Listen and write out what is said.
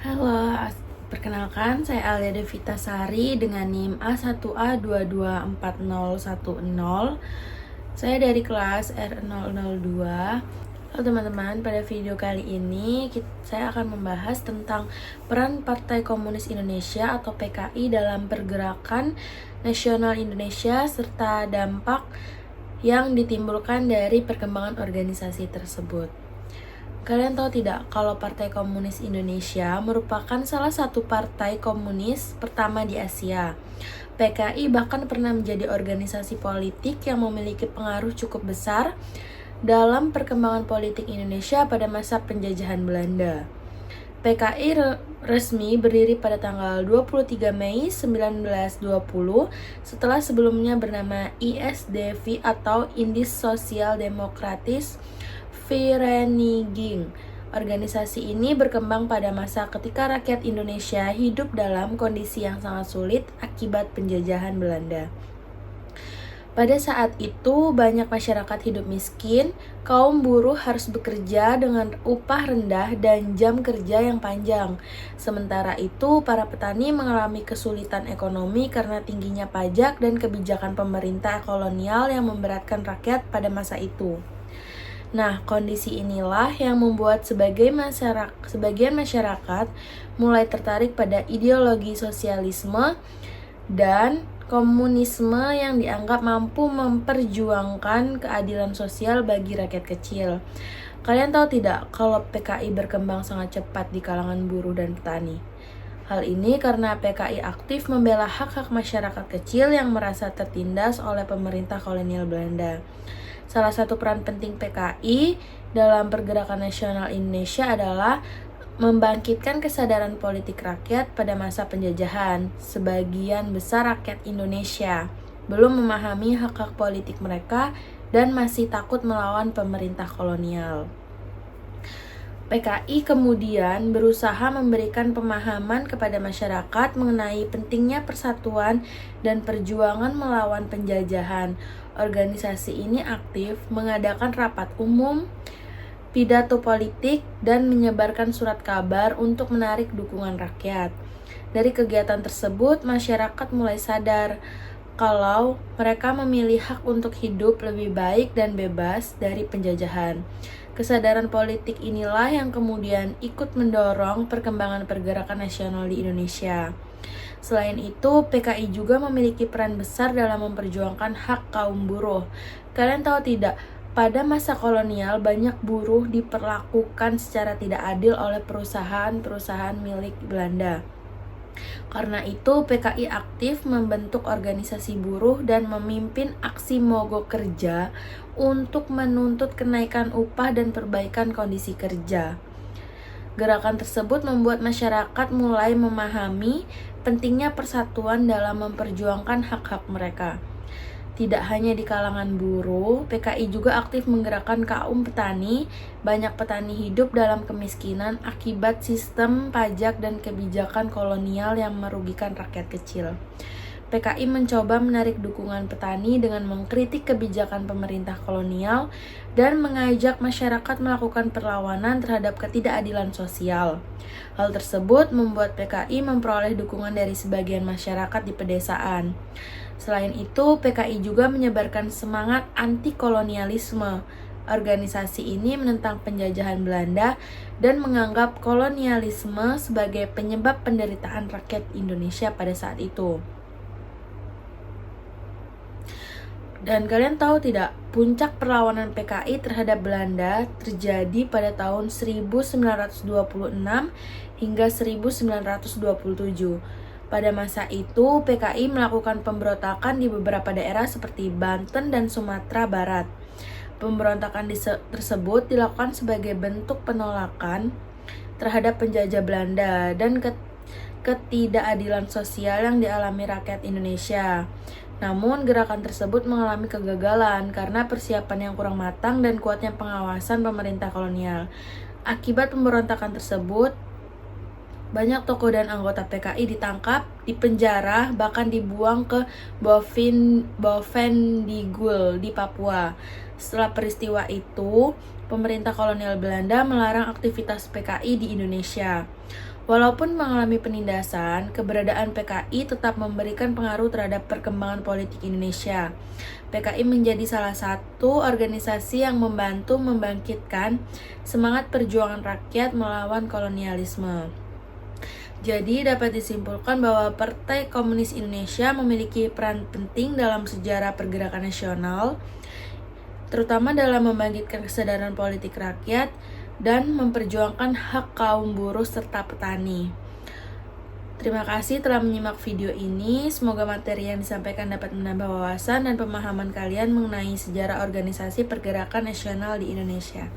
Halo, perkenalkan saya Alia Devita Sari dengan NIM A1A224010. Saya dari kelas R002. Halo teman-teman, pada video kali ini saya akan membahas tentang peran Partai Komunis Indonesia atau PKI dalam pergerakan nasional Indonesia serta dampak yang ditimbulkan dari perkembangan organisasi tersebut. Kalian tahu tidak kalau Partai Komunis Indonesia merupakan salah satu partai komunis pertama di Asia. PKI bahkan pernah menjadi organisasi politik yang memiliki pengaruh cukup besar dalam perkembangan politik Indonesia pada masa penjajahan Belanda. PKI resmi berdiri pada tanggal 23 Mei 1920 setelah sebelumnya bernama ISDV atau Indis Sosial Demokratis Vereniging. Organisasi ini berkembang pada masa ketika rakyat Indonesia hidup dalam kondisi yang sangat sulit akibat penjajahan Belanda. Pada saat itu, banyak masyarakat hidup miskin, kaum buruh harus bekerja dengan upah rendah dan jam kerja yang panjang. Sementara itu, para petani mengalami kesulitan ekonomi karena tingginya pajak dan kebijakan pemerintah kolonial yang memberatkan rakyat pada masa itu. Nah, kondisi inilah yang membuat sebagian masyarakat mulai tertarik pada ideologi sosialisme dan komunisme yang dianggap mampu memperjuangkan keadilan sosial bagi rakyat kecil. Kalian tahu tidak kalau PKI berkembang sangat cepat di kalangan buruh dan petani? Hal ini karena PKI aktif membela hak-hak masyarakat kecil yang merasa tertindas oleh pemerintah kolonial Belanda. Salah satu peran penting PKI dalam pergerakan nasional Indonesia adalah membangkitkan kesadaran politik rakyat pada masa penjajahan. Sebagian besar rakyat Indonesia belum memahami hak-hak politik mereka dan masih takut melawan pemerintah kolonial. PKI kemudian berusaha memberikan pemahaman kepada masyarakat mengenai pentingnya persatuan dan perjuangan melawan penjajahan. Organisasi ini aktif mengadakan rapat umum, pidato politik, dan menyebarkan surat kabar untuk menarik dukungan rakyat. Dari kegiatan tersebut, masyarakat mulai sadar kalau mereka memilih hak untuk hidup lebih baik dan bebas dari penjajahan. Kesadaran politik inilah yang kemudian ikut mendorong perkembangan pergerakan nasional di Indonesia. Selain itu, PKI juga memiliki peran besar dalam memperjuangkan hak kaum buruh. Kalian tahu tidak, pada masa kolonial banyak buruh diperlakukan secara tidak adil oleh perusahaan-perusahaan milik Belanda. Karena itu, PKI aktif membentuk organisasi buruh dan memimpin aksi mogok kerja untuk menuntut kenaikan upah dan perbaikan kondisi kerja. Gerakan tersebut membuat masyarakat mulai memahami pentingnya persatuan dalam memperjuangkan hak-hak mereka. Tidak hanya di kalangan buruh, PKI juga aktif menggerakkan kaum petani. Banyak petani hidup dalam kemiskinan akibat sistem pajak dan kebijakan kolonial yang merugikan rakyat kecil. PKI mencoba menarik dukungan petani dengan mengkritik kebijakan pemerintah kolonial dan mengajak masyarakat melakukan perlawanan terhadap ketidakadilan sosial. Hal tersebut membuat PKI memperoleh dukungan dari sebagian masyarakat di pedesaan. Selain itu, PKI juga menyebarkan semangat anti-kolonialisme. Organisasi ini menentang penjajahan Belanda dan menganggap kolonialisme sebagai penyebab penderitaan rakyat Indonesia pada saat itu. Dan kalian tahu tidak, puncak perlawanan PKI terhadap Belanda terjadi pada tahun 1926 hingga 1927. Pada masa itu, PKI melakukan pemberontakan di beberapa daerah seperti Banten dan Sumatera Barat. Pemberontakan tersebut dilakukan sebagai bentuk penolakan terhadap penjajah Belanda dan ketidakadilan sosial yang dialami rakyat Indonesia. Namun, gerakan tersebut mengalami kegagalan karena persiapan yang kurang matang dan kuatnya pengawasan pemerintah kolonial. Akibat pemberontakan tersebut, banyak tokoh dan anggota PKI ditangkap, dipenjara, bahkan dibuang ke Bovendigul di Papua. Setelah peristiwa itu, pemerintah kolonial Belanda melarang aktivitas PKI di Indonesia. Walaupun mengalami penindasan, keberadaan PKI tetap memberikan pengaruh terhadap perkembangan politik Indonesia. PKI menjadi salah satu organisasi yang membantu membangkitkan semangat perjuangan rakyat melawan kolonialisme. Jadi dapat disimpulkan bahwa Partai Komunis Indonesia memiliki peran penting dalam sejarah pergerakan nasional, terutama dalam membangkitkan kesadaran politik rakyat dan memperjuangkan hak kaum buruh serta petani. Terima kasih telah menyimak video ini. Semoga materi yang disampaikan dapat menambah wawasan dan pemahaman kalian mengenai sejarah organisasi pergerakan nasional di Indonesia.